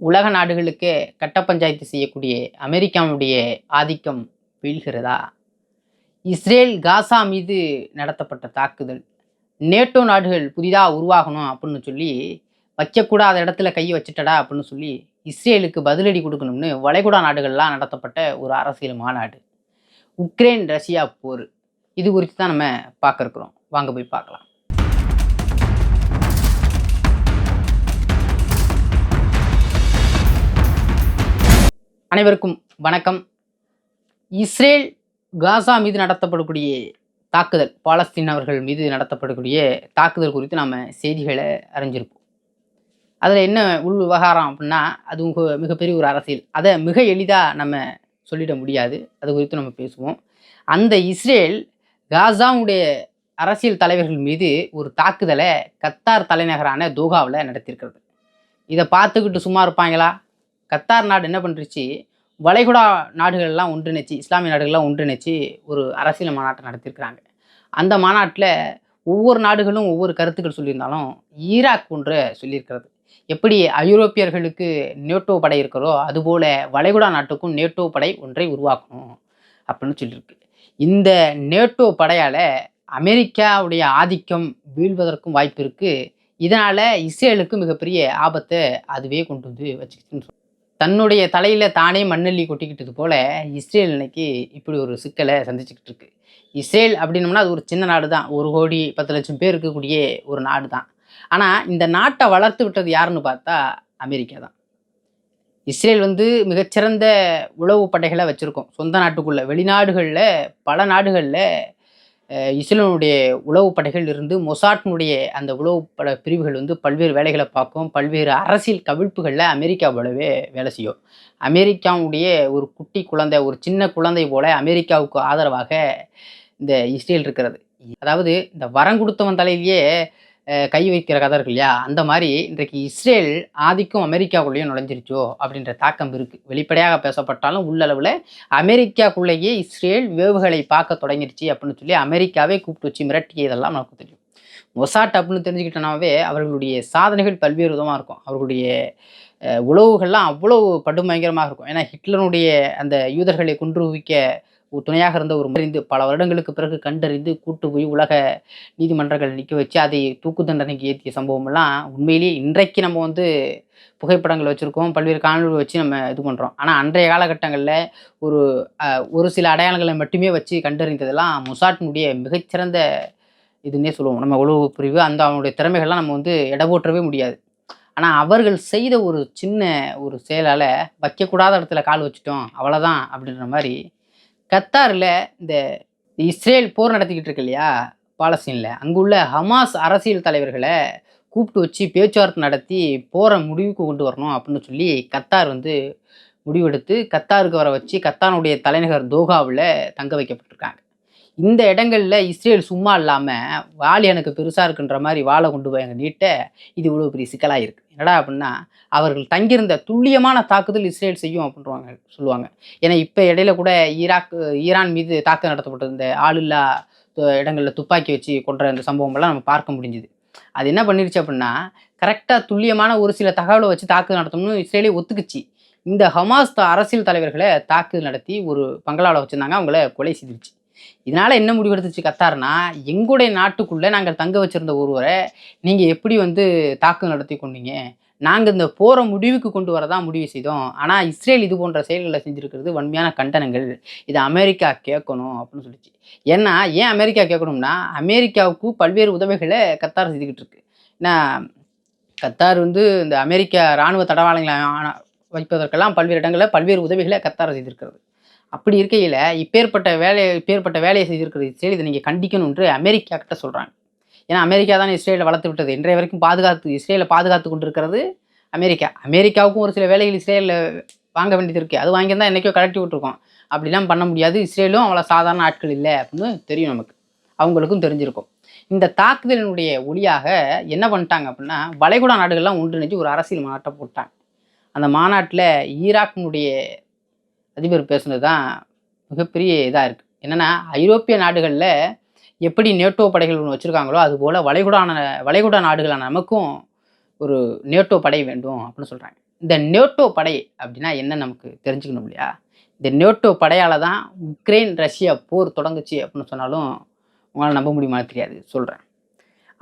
உலக நாடுகளுக்கே கட்ட பஞ்சாயத்து செய்யக்கூடிய அமெரிக்காவுடைய ஆதிக்கம் வீழ்கிறதா? இஸ்ரேல் காசா மீது நடத்தப்பட்ட தாக்குதல், நேட்டோ நாடுகள் புதிதாக உருவாகணும் அப்படின்னு சொல்லி வைக்கக்கூடாத இடத்துல கை வச்சுட்டடா அப்படின்னு சொல்லி இஸ்ரேலுக்கு பதிலடி கொடுக்கணும்னு வளைகுடா நாடுகள்லாம் நடத்தப்பட்ட ஒரு அரசியல் மாநாடு, உக்ரைன் ரஷ்யா போர், இது குறித்து தான் நம்ம பார்க்க இருக்கிறோம். வாங்க போய் பார்க்கலாம். அனைவருக்கும் வணக்கம். இஸ்ரேல் காசா மீது நடத்தப்படக்கூடிய தாக்குதல், பாலஸ்தீனவர்கள் மீது நடத்தப்படக்கூடிய தாக்குதல் குறித்து நம்ம செய்திகளை அறிஞ்சிருப்போம். அதில் என்ன உள் விவகாரம் அப்படின்னா, அது மிகப்பெரிய ஒரு அரசியல். அதை மிக எளிதாக நம்ம சொல்லிட முடியாது. அது குறித்து நம்ம பேசுவோம். அந்த இஸ்ரேல் காசாவுடைய அரசியல் தலைவர்கள் மீது ஒரு தாக்குதலை கத்தார் தலைநகரான தோஹாவில் நடத்தியிருக்கிறது. இதை பார்த்துக்கிட்டு சும்மா இருப்பாங்களா? கத்தார் நாடு என்ன பண்ணுருச்சு, வளைகுடா நாடுகள்லாம் ஒன்றிணைச்சு, இஸ்லாமிய நாடுகள்லாம் ஒன்றிணைச்சு ஒரு அரசியல் மாநாட்டை நடத்தியிருக்கிறாங்க. அந்த மாநாட்டில் ஒவ்வொரு நாடுகளும் ஒவ்வொரு கருத்துக்கள் சொல்லியிருந்தாலும் ஈராக் ஒன்று சொல்லியிருக்கிறது. எப்படி ஐரோப்பியர்களுக்கு நேட்டோ படை இருக்கிறோ அதுபோல் வளைகுடா நாட்டுக்கும் நேட்டோ படை ஒன்றை உருவாக்கணும் அப்படின்னு சொல்லியிருக்கு. இந்த நேட்டோ படையால் அமெரிக்காவுடைய ஆதிக்கம் வீழ்வதற்கும் வாய்ப்பு இருக்குது. இதனால் இஸ்ரேலுக்கு மிகப்பெரிய ஆபத்தை அதுவே கொண்டு வந்து வச்சுக்கிச்சுன்னு தன்னுடைய தலையில் தானே மண்ணள்ளி கொட்டிக்கிட்டது போல் இஸ்ரேல் இன்னைக்கு இப்படி ஒரு சிக்கலை சந்திச்சுக்கிட்டு இருக்கு. இஸ்ரேல் அப்படின்னோம்னா அது ஒரு சின்ன நாடு தான், 1,10,00,000 பேர் இருக்கக்கூடிய ஒரு நாடு தான். ஆனால் இந்த நாட்டை வளர்த்து விட்டது யாருன்னு பார்த்தா அமெரிக்கா தான். இஸ்ரேல் மிகச்சிறந்த உளவு படைகளை வச்சுருக்கோம் சொந்த நாட்டுக்குள்ளே. வெளிநாடுகளில் பல நாடுகளில் இஸ்ரேலுடைய உளவு படைகள் இருந்து மொசாட்டினுடைய அந்த உளவு பட பிரிவுகள் பல்வேறு வேலைகளை பார்க்கும். பல்வேறு அரசியல் கவிழ்ப்புகளில் அமெரிக்காவோடவே வேலை செய்யும். அமெரிக்காவுடைய ஒரு குட்டி குழந்தை, ஒரு சின்ன குழந்தை போல அமெரிக்காவுக்கு ஆதரவாக இந்த இஸ்ரேல் இருக்கிறது. அதாவது இந்த வரம் கொடுத்தவன் தலையிலேயே கை வைக்கிற கதை இருக்கு இல்லையா, அந்த மாதிரி இன்றைக்கு இஸ்ரேல் ஆதிக்கம் அமெரிக்காவுக்குள்ளேயும் நுழைஞ்சிருச்சோ அப்படின்ற தாக்கம் இருக்குது. வெளிப்படையாக பேசப்பட்டாலும் உள்ளளவில் அமெரிக்காக்குள்ளேயே இஸ்ரேல் வேவுகளை பார்க்க தொடங்கிருச்சு அப்படின்னு சொல்லி அமெரிக்காவே கூப்பிட்டு வச்சு மிரட்டியதெல்லாம் நமக்கு தெரியும். மொசாட் அப்படின்னு தெரிஞ்சுக்கிட்டோன்னாவே அவர்களுடைய சாதனைகள் பல்வேறு விதமாக இருக்கும். அவர்களுடைய உளவுகள்லாம் அவ்வளோ படுபயங்கரமாக இருக்கும். ஏன்னா ஹிட்லருடைய அந்த யூதர்களை குன்றுவிக்க துணையாக இருந்த ஒரு மறிந்து பல வருடங்களுக்கு பிறகு கண்டறிந்து கூட்டு போய் உலக நீதிமன்றங்கள் நிற்க வச்சு அதை தூக்கு தண்டனைக்கு ஏற்றிய சம்பவமெல்லாம் உண்மையிலேயே இன்றைக்கு நம்ம புகைப்படங்கள் வச்சுருக்கோம், பல்வேறு காணொலிகள் வச்சு நம்ம இது பண்ணுறோம். ஆனால் அன்றைய காலகட்டங்களில் ஒரு சில அடையாளங்களை மட்டுமே வச்சு கண்டறிந்ததெல்லாம் மொசாட்டினுடைய மிகச்சிறந்த இதுன்னே சொல்லுவோம். நம்ம உளவு பிரிவு அந்த அவனுடைய திறமைகள்லாம் நம்ம எடை முடியாது. ஆனால் அவர்கள் செய்த ஒரு சின்ன ஒரு செயலால் வைக்கக்கூடாத இடத்துல கால் வச்சுட்டோம் அவ்வளோதான் அப்படின்ற மாதிரி கத்தாரில் இந்த இஸ்ரேல் போர் நடத்திக்கிட்டு இருக்கு இல்லையா பாலஸ்தீனில், அங்குள்ள ஹமாஸ் அரசியல் தலைவர்களை கூப்பிட்டு வச்சு பேச்சுவார்த்தை நடத்தி போரை முடிவுக்கு கொண்டு வரணும் அப்படின்னு சொல்லி கத்தார் முடிவெடுத்து கத்தாருக்கு வர வச்சு கத்தாருடைய தலைநகர் தோஹாவில் தங்க வைக்கப்பட்டிருக்காங்க. இந்த இடங்களில் இஸ்ரேல் சும்மா இல்லாமல் வாள் எனக்கு பெருசாக இருக்குன்ற மாதிரி வாழை கொண்டு போய் அங்கே நீட்ட இது இவ்வளோ பெரிய சிக்கலாக இருக்குது. என்னடா அப்படின்னா, அவர்கள் தங்கியிருந்த துல்லியமான தாக்குதல் இஸ்ரேல் செய்யும் அப்படின்றாங்க சொல்லுவாங்க. ஏன்னா இப்போ இடையில கூட ஈரான் மீது தாக்குதல் நடத்தப்பட்டது, இந்த ஆளில்லா இடங்களில் துப்பாக்கி வச்சு கொன்ற இந்த சம்பவங்கள்லாம் நம்ம பார்க்க முடிஞ்சுது. அது என்ன பண்ணிருச்சு அப்படின்னா, கரெக்டாக துல்லியமான ஒரு சில தகவலை வச்சு தாக்குதல் நடத்தணும்னு இஸ்ரேலே ஒத்துக்குச்சு. இந்த ஹமாஸ் அரசியல் தலைவர்களை தாக்குதல் நடத்தி ஒரு பங்களாவில் வச்சுருந்தாங்க, அவங்கள கொலை செய்திருச்சு. இதனால் என்ன முடிவெடுத்துச்சு கத்தார்னா, எங்களுடைய நாட்டுக்குள்ளே நாங்கள் தங்க வச்சுருந்த ஒருவரை நீங்கள் எப்படி தாக்குதல் நடத்தி கொண்டீங்க, நாங்கள் இந்த போரை முடிவுக்கு கொண்டு வரதான் முடிவு செய்தோம். ஆனால் இஸ்ரேல் இது போன்ற செயல்களை செஞ்சுருக்கிறது வன்மையான கண்டனங்கள், இதை அமெரிக்கா கேட்கணும் அப்படின்னு சொல்லிச்சு. ஏன்னா ஏன் அமெரிக்கா கேட்கணும்னா, அமெரிக்காவுக்கு பல்வேறு உதவிகளை கத்தார் செய்துக்கிட்டு இருக்கு. ஏன்னா கத்தார் இந்த அமெரிக்கா இராணுவ தடவாளங்களை வைப்பதற்கெல்லாம் பல்வேறு இடங்களில் பல்வேறு உதவிகளை கத்தார் செய்திருக்கிறது. அப்படி இருக்கையில் இப்பேற்பட்ட வேலையை செய்திருக்கிறது இஸ்ரேல், இதை நீங்கள் கண்டிக்கணும் என்று அமெரிக்கா கிட்ட சொல்கிறாங்க. ஏன்னா அமெரிக்கா தான் இஸ்ரேலை வளர்த்து விட்டது. இன்றைய வரைக்கும் இஸ்ரேலை பாதுகாத்து கொண்டு இருக்கிறது அமெரிக்கா. அமெரிக்காவுக்கும் ஒரு சில வேலைகள் இஸ்ரேலில் வாங்க வேண்டியது இருக்குது. அது வாங்கியிருந்தால் என்றைக்கோ கலட்டி விட்டுருக்கோம். அப்படிலாம் பண்ண முடியாது. இஸ்ரேலும் அவ்வளோ சாதாரண ஆட்கள் இல்லை அப்படின்னு தெரியும் நமக்கு, அவங்களுக்கும் தெரிஞ்சிருக்கும். இந்த தாக்குதலினுடைய ஒளியாக என்ன பண்ணிட்டாங்க அப்படின்னா, வளைகுடா நாடுகள்லாம் ஒன்றிணைஞ்சு ஒரு அரசியல் மாநாட்டை போட்டாங்க. அந்த மாநாட்டில் ஈராக்கினுடைய அதிபர் பேசுனது தான் மிகப்பெரிய இதாக இருக்குது. என்னென்னா, ஐரோப்பிய நாடுகளில் எப்படி நேட்டோ படைகள் ஒன்று வச்சுருக்காங்களோ அதுபோல் வளைகுடா நாடுகளான நமக்கும் ஒரு நேட்டோ படை வேண்டும் அப்படின்னு சொல்கிறாங்க. இந்த நேட்டோ படை அப்படின்னா என்ன நமக்கு தெரிஞ்சுக்கணும் இல்லையா? இந்த நேட்டோ படையால் தான் உக்ரைன் ரஷ்யா போர் தொடங்குச்சு அப்படின்னு சொன்னாலும் உங்களால் நம்ப முடியுமான்னு தெரியாது, சொல்கிறேன்.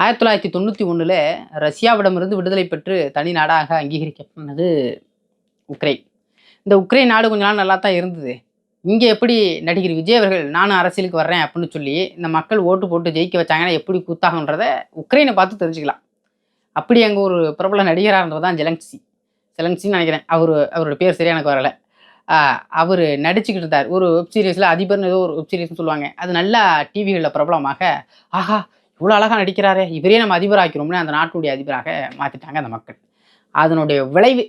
1991 ரஷ்யாவிடமிருந்து விடுதலை பெற்று தனி நாடாக அங்கீகரிக்கப்பட்டது உக்ரைன். இந்த உக்ரைன் நாடு கொஞ்ச நாள் நல்லா தான் இருந்தது. இங்கே எப்படி நடிகர் விஜய் அவர்கள் நானும் அரசியலுக்கு வர்றேன் அப்படின்னு சொல்லி இந்த மக்கள் ஓட்டு போட்டு ஜெயிக்க வச்சாங்கன்னா எப்படி கூத்தாகன்றதை உக்ரைனை பார்த்து தெரிஞ்சுக்கலாம். அப்படி அங்கே ஒரு பிரபல நடிகராக இருந்தவர் தான் ஜெலன்ஸ்கின்னு நினைக்கிறேன். அவரோட பேர் சரியாக எனக்கு வரலை. அவர் நடிச்சுக்கிட்டு இருந்தார் ஒரு வெப் சீரிஸில், அதிபர்னு ஏதோ ஒரு வெப் சீரிஸ்னு சொல்லுவாங்க. அது நல்லா டிவிகளில் பிரபலமாக, ஆஹா இவ்வளோ அழகாக நடிக்கிறாரே, இவரே நம்ம அதிபராக்கிறோம்னு அந்த நாட்டுடைய அதிபராக மாற்றிட்டாங்க அந்த மக்கள். அதனுடைய விளைவு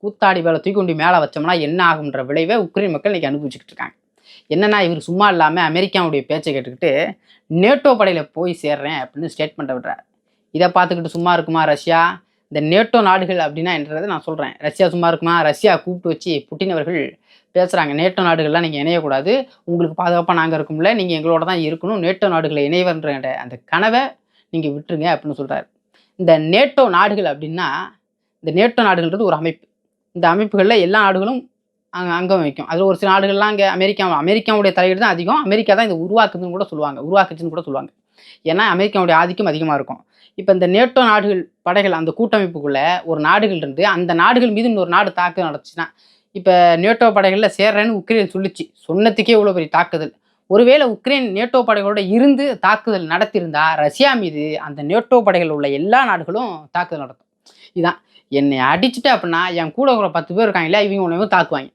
கூத்தாடி வேலை தூக்கி கொண்டு மேலே வச்சோம்னா என்ன ஆகுன்ற விளைவை உக்ரைன் மக்கள் இன்றைக்கி அனுபவிச்சுக்கிட்டு இருக்காங்க. என்னென்னா, இவர் சும்மா இல்லாமல் அமெரிக்காவுடைய பேச்சை கேட்டுக்கிட்டு நேட்டோ படையில் போய் சேர்றேன் அப்படின்னு ஸ்டேட்மெண்ட்டை விடுறாரு. இதை பார்த்துக்கிட்டு சும்மா இருக்குமா ரஷ்யா? இந்த நேட்டோ நாடுகள் அப்படின்னா என்றதை நான் சொல்கிறேன். ரஷ்யா சும்மா இருக்குமா? ரஷ்யா கூப்பிட்டு வச்சு புட்டின் அவர்கள் பேசுகிறாங்க. நேட்டோ நாடுகள்லாம் நீங்கள் இணையக்கூடாது, உங்களுக்கு பாதுகாப்பாக நாங்கள் இருக்கோம்ல, நீங்கள் எங்களோட தான் இருக்கணும், நேட்டோ நாடுகளை இணைவன்ற அந்த கனவை நீங்கள் விட்டுருங்க அப்படின்னு சொல்கிறார். இந்த நேட்டோ நாடுகள் அப்படின்னா, இந்த நேட்டோ நாடுகள்ன்றது ஒரு அமைப்பு. இந்த அமைப்புகளில் எல்லா நாடுகளும் அங்கம் வைக்கும். அதில் ஒரு சில நாடுகள்லாம் அங்கே அமெரிக்காவுடைய தலையீடு தான் அதிகம். அமெரிக்கா தான் இதை உருவாக்குச்சுன்னு கூட சொல்லுவாங்க. ஏன்னா அமெரிக்காவுடைய ஆதிக்கம் அதிகமாக இருக்கும். இப்போ இந்த நேட்டோ நாடுகள் படைகள் அந்த கூட்டமைப்புக்குள்ளே ஒரு நாடுகள் இருந்து அந்த நாடுகள் மீது இன்னொரு நாடு தாக்குதல் நடந்துச்சுன்னா, இப்போ நேட்டோ படைகளில் சேர்றேன்னு உக்ரைன் சொன்னதுக்கே இவ்வளோ பெரிய தாக்குதல். ஒருவேளை உக்ரைன் நேட்டோ படைகளோட இருந்து தாக்குதல் நடத்தியிருந்தா ரஷ்யா மீது அந்த நேட்டோ படைகள் உள்ள எல்லா நாடுகளும் தாக்குதல் நடத்தும். இதுதான், என்னை அடிச்சுட்டு அப்படின்னா என் கூட ஒரு 10 பேர் இருக்காங்களா, இவங்க ஒன்றையும் தாக்குவாங்க.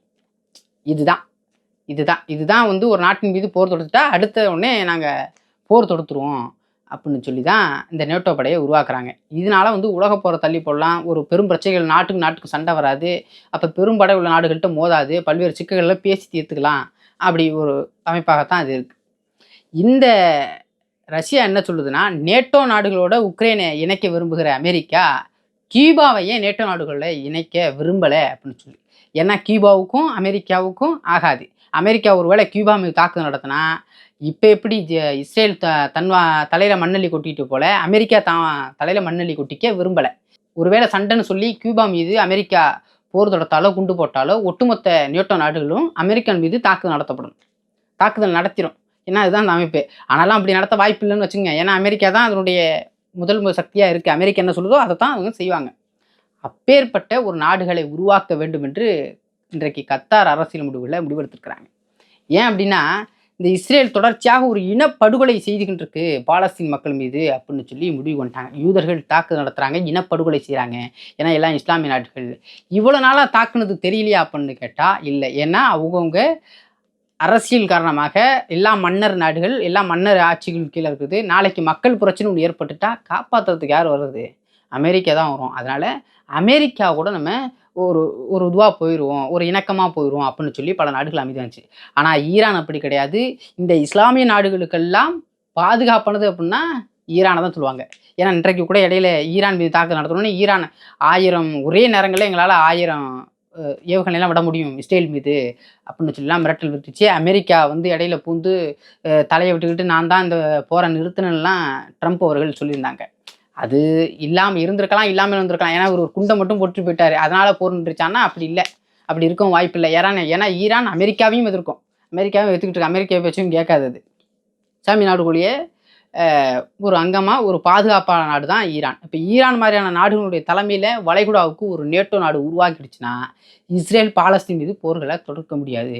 இதுதான் வந்து ஒரு நாட்டின் மீது போர் தொடுத்துட்டா அடுத்த உடனே நாங்கள் போர் தொடுத்துருவோம் அப்படின்னு சொல்லி தான் இந்த நேட்டோ படையை உருவாக்குறாங்க. இதனால வந்து உலக போரை தள்ளி போடலாம், ஒரு பெரும் பிரச்சனைகள் நாட்டுக்கு சண்டை வராது, அப்போ பெரும் படை உள்ள நாடுகள்கிட்ட மோதாது, பல்வேறு சிக்கல்களில் பேசி தீர்த்துக்கலாம், அப்படி ஒரு அமைப்பாகத்தான் அது இருக்குது. இந்த ரஷ்யா என்ன சொல்லுதுன்னா, நேட்டோ நாடுகளோட உக்ரைனை இணைக்க விரும்புகிற அமெரிக்கா கியூபாவை ஏன் நேட்டோ நாடுகளில் இணைக்க விரும்பலை அப்படின்னு சொல்லி. ஏன்னா கியூபாவுக்கும் அமெரிக்காவுக்கும் ஆகாது. அமெரிக்கா ஒருவேளை கியூபா மீது தாக்குதல் நடத்தினா இப்போ எப்படி இஸ்ரேல் தலையில் மண்ணள்ளி கொட்டிட்டு போல அமெரிக்கா தலையில் மண்ணள்ளி கொட்டிக்க விரும்பலை. ஒருவேளை சண்டைன்னு சொல்லி கியூபா மீது அமெரிக்கா போர் தொடுத்தாலோ குண்டு போட்டாலோ ஒட்டுமொத்த நேட்டோ நாடுகளும் அமெரிக்கன் மீது தாக்குதல் நடத்திடும். ஏன்னா அதுதான் அந்த அமைப்பு. ஆனாலும் அப்படி நடத்த வாய்ப்பு இல்லைன்னு வச்சுங்க. ஏன்னா அமெரிக்கா தான் அதனுடைய முதல் சக்தியாக இருக்குது. அமெரிக்கா என்ன சொல்லுதோ அதை தான் அவங்க செய்வாங்க. அப்பேற்பட்ட ஒரு நாடுகளை உருவாக்க வேண்டும் என்று இன்றைக்கு கத்தார் அரசியல் முடிவெடுத்திருக்கிறாங்க. ஏன் அப்படின்னா, இந்த இஸ்ரேல் தொடர்ச்சியாக ஒரு இனப்படுகொலை செய்துகிட்டு இருக்கு பாலஸ்தீன் மக்கள் மீது அப்படின்னு சொல்லி முடிவு பண்ணிட்டாங்க. யூதர்கள் தாக்குதல் நடத்துகிறாங்க, இனப்படுகொலை செய்கிறாங்க. ஏன்னா எல்லாம் இஸ்லாமிய நாடுகள். இவ்வளோ நாளாக தாக்குனது தெரியலையா அப்படின்னு கேட்டால் இல்லை. ஏன்னா அவங்கவுங்க அரசியல் காரணமாக எல்லா மன்னர் ஆட்சிகள் கீழே இருக்குது. நாளைக்கு மக்கள் பிரச்சனை ஒன்று ஏற்பட்டுட்டா காப்பாற்றுறதுக்கு யார் வர்றது? அமெரிக்கா தான் வரும். அதனால் அமெரிக்கா கூட நம்ம ஒரு இதுவாக போயிடுவோம், ஒரு இணக்கமாக போயிடுவோம் அப்படின்னு சொல்லி பல நாடுகள் அமைதியாச்சு. ஆனால் ஈரான் அப்படி கிடையாது. இந்த இஸ்லாமிய நாடுகளுக்கெல்லாம் பாதுகாப்பானது அப்படின்னா ஈரானை தான் சொல்லுவாங்க. ஏன்னா இன்றைக்கு கூட இடையில ஈரான் மீது தாக்குதல் நடத்தணும்னு ஈரான் 1000 ஒரே நேரங்களில் எங்களால் 1000 ஏவுகணைலாம் விட முடியும் இஸ்ரேல் மீது அப்படின்னு சொல்லலாம் மிரட்டல் விட்டுச்சு. அமெரிக்கா வந்து இடையில பூந்து தலையை விட்டுக்கிட்டு நான் தான் இந்த போரை நிறுத்தினெல்லாம் ட்ரம்ப் அவர்கள் சொல்லியிருந்தாங்க. அது இல்லாமல் இருந்திருக்கலாம், இல்லாமல் இருந்திருக்கலாம். ஏன்னா ஒரு குண்டை மட்டும் போட்டு போயிட்டார், அதனால் போர் நின்றுச்சான்னா அப்படி இல்லை, அப்படி இருக்கவும் வாய்ப்பு இல்லை. ஏன்னா ஈரான் அமெரிக்காவையும் எதிர்க்கும், அமெரிக்காவும் எடுத்துக்கிட்டு இருக்கு. அமெரிக்கா பேச்சும் கேட்காதது. சாமி நாடுகளையே ஒரு அங்கமாக ஒரு பாதுகாப்பான நாடு தான் ஈரான். இப்போ ஈரான் மாதிரியான நாடுகளுடைய தலைமையில் வளைகுடாவுக்கு ஒரு நேட்டோ நாடு உருவாக்கிடுச்சுன்னா இஸ்ரேல் பாலஸ்தீன் மீது போர்களை தொடுக்க முடியாது.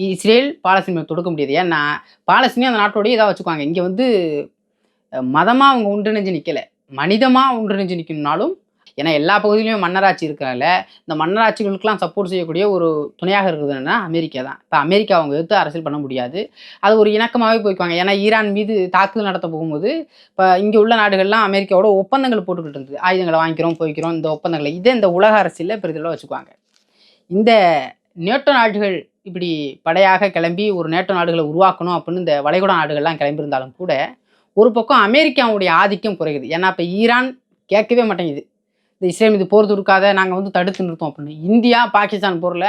இஸ்ரேல் பாலஸ்தீன் மீது தொடுக்க முடியாது. ஏன்னா பாலஸ்தீனே அந்த நாட்டோடய இதாக வச்சுக்குவாங்க. இங்கே வந்து மதமாக அவங்க ஒன்றிணைஞ்சு நிற்கலை, மனிதமாக ஒன்றிணைஞ்சு நிற்கணும்னாலும், ஏன்னா எல்லா பகுதியிலையும் மன்னராட்சி இருக்கிறனால இந்த மன்னராட்சிகளுக்கெல்லாம் சப்போர்ட் செய்யக்கூடிய ஒரு துணையாக இருக்குதுன்னா அமெரிக்கா தான். இப்போ அமெரிக்கா அவங்க எடுத்து அரசியல் பண்ண முடியாது. அது ஒரு இணக்கமாகவே போய்க்குவாங்க. ஏன்னா ஈரான் மீது தாக்குதல் நடத்த போகும்போது இப்போ இங்கே உள்ள நாடுகள்லாம் அமெரிக்காவோட ஒப்பந்தங்கள் போட்டுக்கிட்டு இருந்தது. ஆயுதங்களை வாங்கிக்கிறோம் போய்க்கிறோம், இந்த ஒப்பந்தங்களை இந்த உலக அரசியலில் பெரிதளவு வச்சுக்குவாங்க. இந்த நேட்டோ நாடுகள் இப்படி படையாக கிளம்பி ஒரு நேட்டோ நாடுகளை உருவாக்கணும் அப்படின்னு இந்த வளைகுடா நாடுகள்லாம் கிளம்பியிருந்தாலும் கூட ஒரு பக்கம் அமெரிக்காவுடைய ஆதிக்கம் குறையுது. ஏன்னா இப்போ ஈரான் கேட்கவே மாட்டேங்குது, இந்த இஸ்ரேல் மீது போர் தொடுக்காத, நாங்கள் வந்து தடுத்து நிறுத்தோம் அப்படின்னு. இந்தியா பாகிஸ்தான் போரில்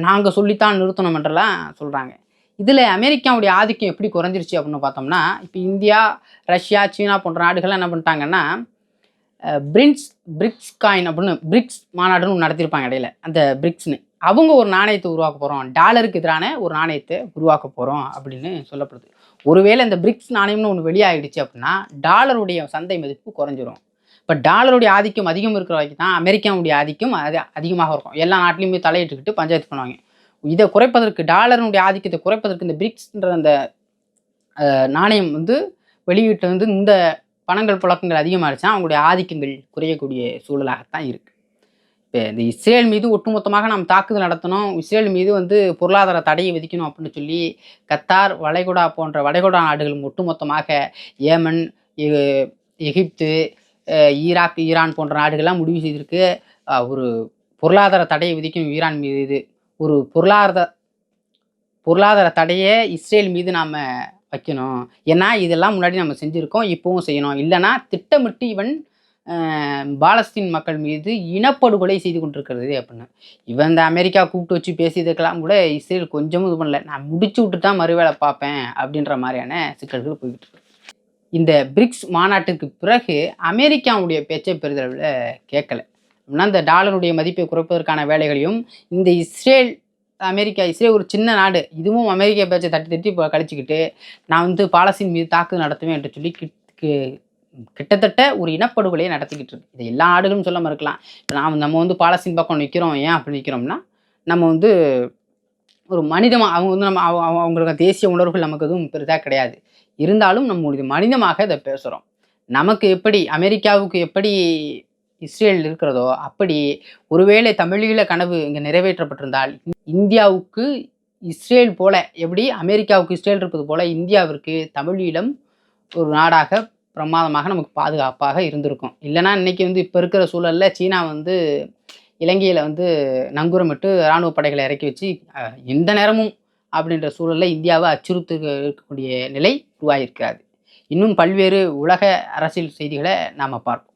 நாங்கள் சொல்லித்தான் நிறுத்தணும் என்றெல்லாம் சொல்கிறாங்க. இதில் அமெரிக்காவுடைய ஆதிக்கம் எப்படி குறைஞ்சிருச்சு அப்படின்னு பார்த்தோம்னா, இப்போ இந்தியா, ரஷ்யா, சீனா போன்ற நாடுகள்லாம் என்ன பண்ணிட்டாங்கன்னா, பிரிக்ஸ் காயின் அப்படின்னு பிரிக்ஸ் மாநாடுன்னு ஒன்று நடத்தியிருப்பாங்க இடையில, அந்த பிரிக்ஸ்னு. அவங்க ஒரு நாணயத்தை உருவாக்க போகிறோம், டாலருக்கு எதிரான ஒரு நாணயத்தை உருவாக்க போகிறோம் அப்படின்னு சொல்லப்படுது. ஒருவேளை இந்த பிரிக்ஸ் நாணயம்னு ஒன்று வெளியாகிடுச்சு அப்படின்னா டாலருடைய சந்தை மதிப்பு குறைஞ்சிரும். இப்போ டாலருடைய ஆதிக்கம் அதிகம் இருக்கிற வரைக்கும் தான் அமெரிக்காவுடைய ஆதிக்கம் அதிகமாக இருக்கும். எல்லா நாட்டிலையும் போய் தலையிட்டுக்கிட்டு பஞ்சாயத்து பண்ணுவாங்க. இதை குறைப்பதற்கு, டாலருடைய ஆதிக்கத்தை குறைப்பதற்கு இந்த பிரிக்ஸ்ன்ற அந்த நாணயம் வந்து வெளியிட்டு வந்து இந்த பணங்கள் புழக்கங்கள் அதிகமாகிடுச்சுன்னா அவங்களுடைய ஆதிக்கங்கள் குறையக்கூடிய சூழலாகத்தான் இருக்குது. இப்போ இந்த இஸ்ரேல் மீது ஒட்டுமொத்தமாக நாம் தாக்குதல் நடத்தணும், இஸ்ரேல் மீது வந்து பொருளாதார தடையை விதிக்கணும் அப்படின்னு சொல்லி கத்தார், வளைகுடா போன்ற வளைகுடா நாடுகள் ஒட்டுமொத்தமாக ஏமன், எகிப்து, ஈராக், ஈரான் போன்ற நாடுகள்லாம் முடிவு செய்திருக்கு. ஒரு பொருளாதார தடையை விதிக்கணும் ஈரான் மீது. ஒரு பொருளாதார தடையை இஸ்ரேல் மீது நாம் வைக்கணும். ஏன்னா இதெல்லாம் முன்னாடி நம்ம செஞ்சுருக்கோம், இப்போவும் செய்யணும். இல்லைன்னா திட்டமிட்டு இவன் பாலஸ்தீன் மக்கள் மீது இனப்படுகொலை செய்து கொண்டிருக்கிறது அப்படின்னு. இவன் இந்த அமெரிக்கா கூப்பிட்டு வச்சு பேசியதுக்கெல்லாம் கூட இஸ்ரேல் கொஞ்சமும் இது பண்ணல. நான் முடிச்சு விட்டு தான் மறுவேளை பார்ப்பேன் அப்படின்ற மாதிரியான சிக்கல்கள் போய்கிட்டு இருக்கு. இந்த பிரிக்ஸ் மாநாட்டுக்கு பிறகு அமெரிக்காவுடைய பேச்சை பெரிதளவில் கேட்கல. அப்படின்னா இந்த டாலருடைய மதிப்பை குறைப்பதற்கான வேலைகளையும் இந்த இஸ்ரேல் ஒரு சின்ன நாடு, இதுவும் அமெரிக்கா பேச்சை தட்டி கழிச்சுக்கிட்டு நான் வந்து பாலஸ்தீன் மீது தாக்குதல் நடத்துவேன் என்று சொல்லி கிட்டத்தட்ட ஒரு இனப்படுகொலையை நடத்திக்கிட்டு இருக்கு. இதை எல்லா நாடுகளும் சொல்லாமல் இருக்கலாம். இப்போ நம்ம வந்து பாலஸ்தீன் பக்கம் நிற்கிறோம். ஏன் அப்படி நிற்கிறோம்னா, நம்ம வந்து ஒரு மனிதமாக அவங்க வந்து அவங்களுக்கு தேசிய உணர்வுகள் நமக்கு எதுவும் பெரிதாக கிடையாது. இருந்தாலும் நம்ம மனிதமாக இதை பேசுகிறோம். நமக்கு எப்படி அமெரிக்காவுக்கு எப்படி இஸ்ரேல் இருக்கிறதோ அப்படி ஒருவேளை தமிழீழ கனவு இங்கே நிறைவேற்றப்பட்டிருந்தால் இந்தியாவுக்கு இஸ்ரேல் போல எப்படி அமெரிக்காவுக்கு இஸ்ரேல் இருப்பது போல இந்தியாவிற்கு தமிழீழம் ஒரு நாடாக பிரமாதமாக நமக்கு பாதுகாப்பாக இருந்திருக்கும். இல்லைனா இன்றைக்கி வந்து இப்போ இருக்கிற சூழலில் சீனா வந்து இலங்கையில் வந்து நங்கூரமிட்டு இராணுவ படைகளை இறக்கி வச்சு எந்த நேரமும் அப்படின்ற சூழலில் இந்தியாவை அச்சுறுத்து இருக்கக்கூடிய நிலை உருவாகியிருக்காது. இன்னும் பல்வேறு உலக அரசியல் செய்திகளை நாம் பார்ப்போம்.